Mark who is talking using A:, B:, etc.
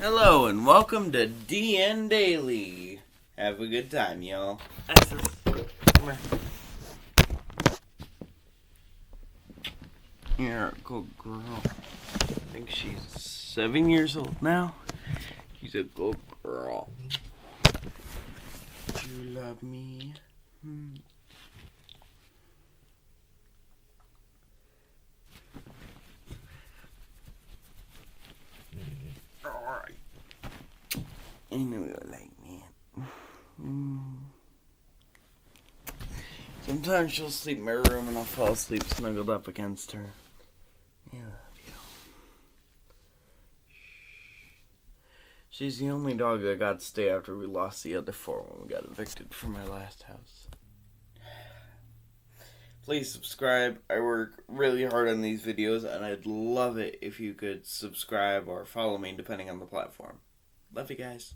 A: Hello and welcome to D&Daily. Have a good time, y'all. Come here. You're a good girl. I think she's 7 years old now. She's a good girl. Do you love me? Alright. I knew you like me. Sometimes she'll sleep in my room and I'll fall asleep snuggled up against her. I love you. She's the only dog that got to stay after we lost the other 4 when we got evicted from my last house. Please subscribe. I work really hard on these videos and I'd love it if you could subscribe or follow me depending on the platform. Love you guys.